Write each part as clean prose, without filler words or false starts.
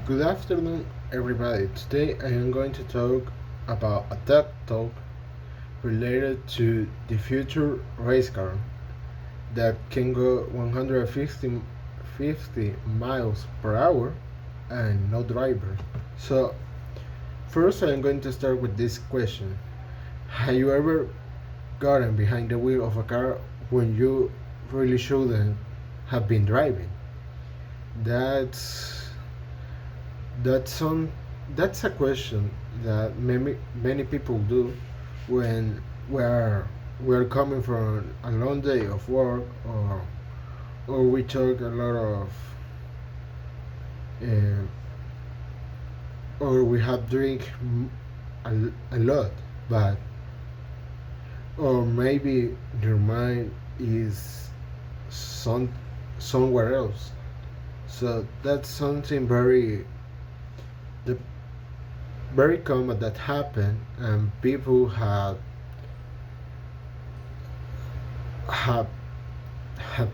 Good afternoon, everybody. Today I am going to talk about a TED talk related to the future race car that can go 150 miles per hour and no driver. So, first I am going to start with this question. Have you ever gotten behind the wheel of a car when you really shouldn't have been driving? That's That's some that's a question that many people do when we're coming from a long day of work, or we talk a lot of uh, or we have drink a lot, but or maybe your mind is some somewhere else. So that's something the very common that happen, and people have have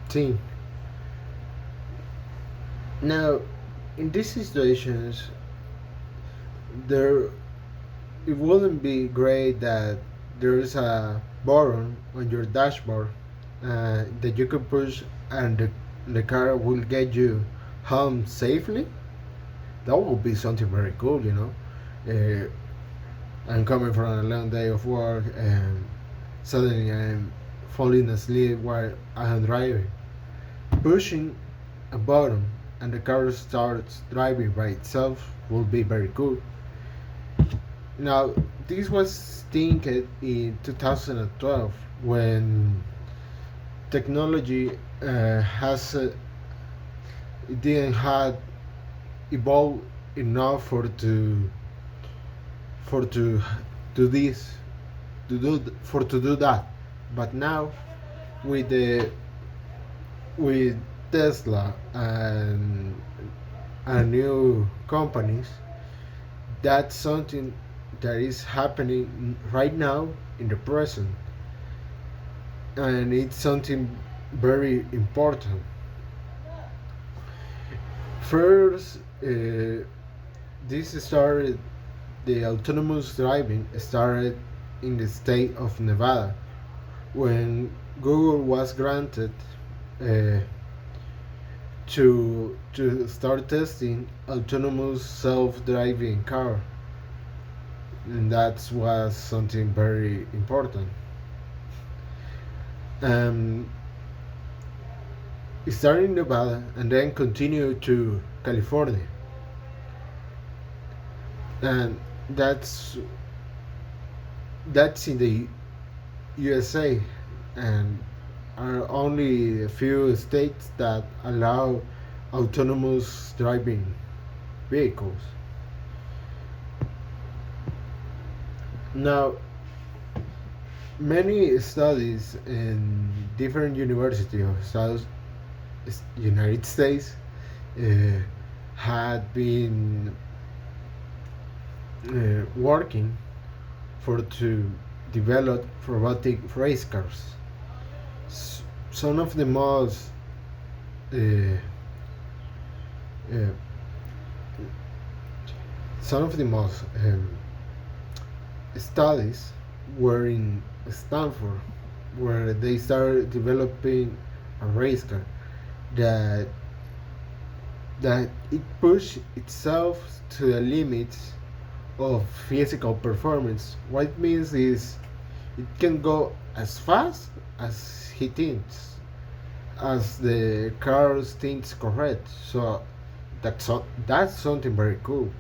think. Now, in these situations, there it wouldn't be great that there is a button on your dashboard that you can push, and the car will get you home safely. That would be something very cool, you know. Uh, I'm coming from a long day of work, and suddenly I'm falling asleep while I'm driving. Pushing a button and the car starts driving by itself will be very cool. Now, this was thinking in 2012 when technology has it didn't had evolved enough for to do this to do that. But now with the with Tesla and new companies, that's something that is happening right now in the present, and it's something very important. First, this started the autonomous driving started in the state of Nevada when Google was granted uh, to start testing autonomous self-driving car, and that was something very important. Um, it started in Nevada and then continued to California, and that's that's in the USA, and are only a few states that allow autonomous driving vehicles. Now, many studies in different universities of South United States uh, had been working for to develop robotic race cars. Some of the most uh, uh, some of the most studies were in Stanford, where they started developing a race car that it pushed itself to the limits of physical performance. What it means is it can go as fast as he thinks, as the car thinks correct. So that's something very cool.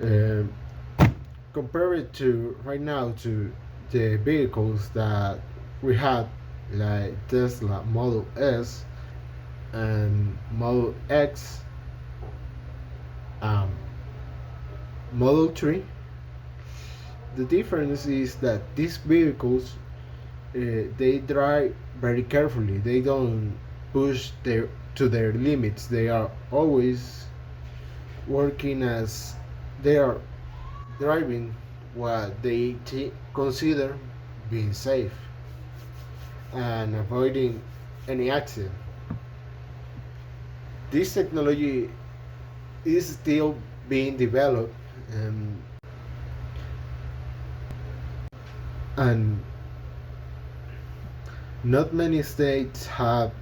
Um Compare it to right now to the vehicles that we had, like Tesla Model S and Model X, um, Model 3. The difference is that these vehicles they drive very carefully. They don't push their to their limits. They are always working as they are driving what they consider being safe and avoiding any accident. This technology is still being developed, and and not many states have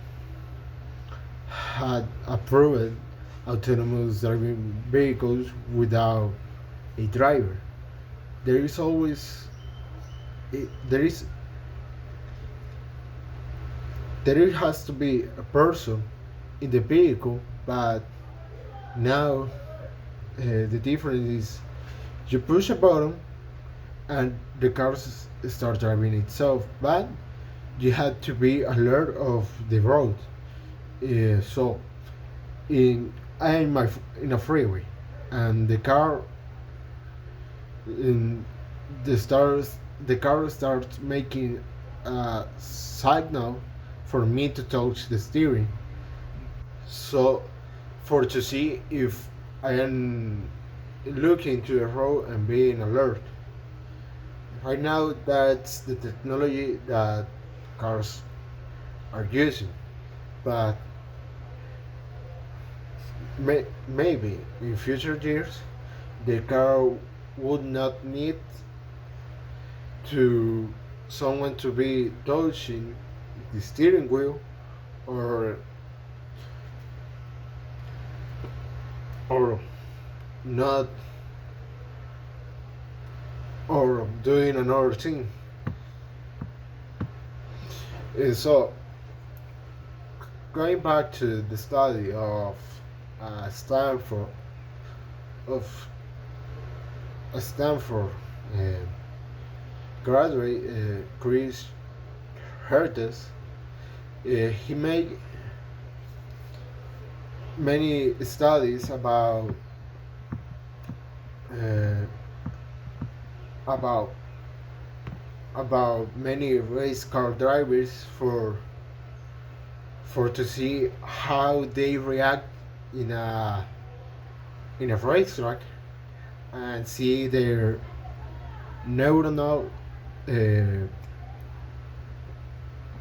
had approved autonomous driving vehicles without a driver. There is always there is there has to be a person in the vehicle, but now the difference is you push a button and the car starts driving itself, but you have to be alert of the road. So in I am in a freeway, and in the car starts making a signal for me to touch the steering. So for to see if I am looking to the road and being alert. Right now, that's the technology that cars are using, but maybe in future years the car would not need to someone to be touching the steering wheel, or or not, or doing another thing. So going back to the study of Stanford, of a Stanford uh, graduate, Chris Hertes, he made many studies uh, about many race car drivers for to see how they react in a racetrack, and see their neuronal uh, mm,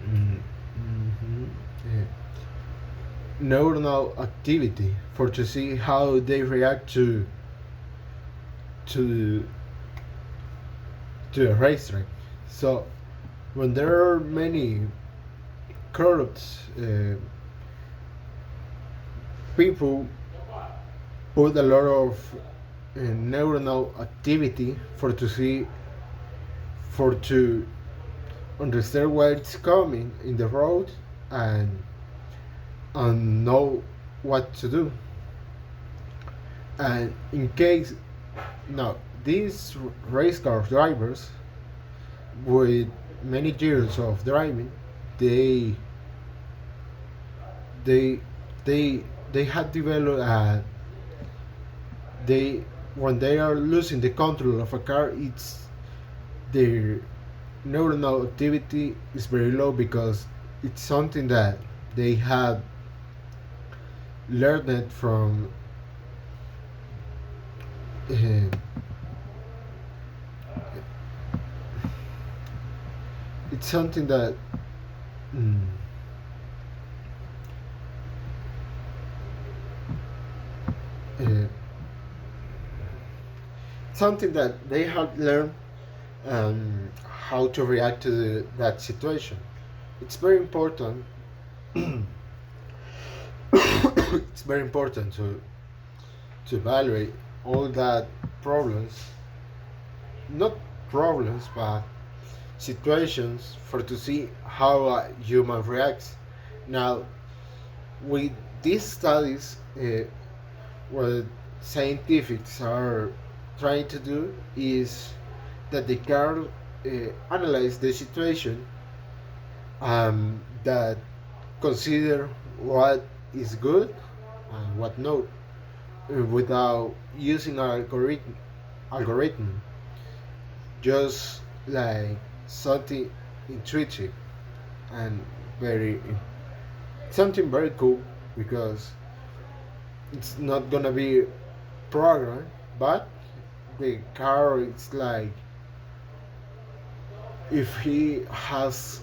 mhm, neuronal activity, for to see how they react to a racetrack. So when there are many corrupt people put a lot of neuronal activity for to see, for to understand what's coming in the road, and know what to do. And in case now these race car drivers with many years of driving, they they they had developed they when they are losing the control of a car, it's their neuronal activity is very low, because it's something that they have learned from uh, it's something that mm, uh, something that they have learned, how to react to that situation. It's very important. It's very important to evaluate all that problems, not problems, but situations, for to see how a human reacts. Now, with these studies, what scientists are trying to do is that they can analyze the situation, that consider what is good and what not, without using an algorithm, just like something intuitive, and very something very cool, because it's not gonna be programmed, but the car, it's like if he has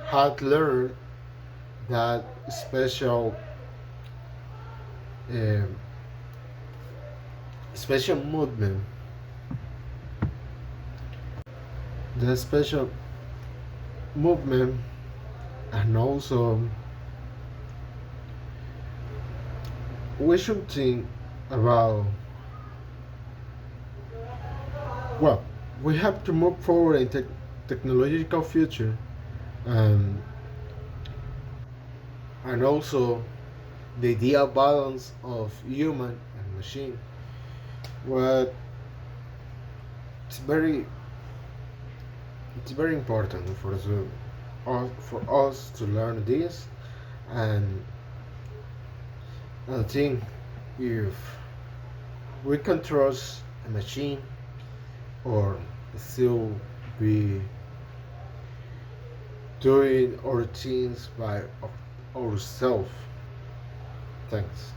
had learned that special um special movement. The special movement, and also we should think about, well, we have to move forward in technological future, and also the ideal balance of human and machine. What it's very it's very important for us to learn this, and I think if we can trust a machine or still be doing our things by ourselves. Thanks.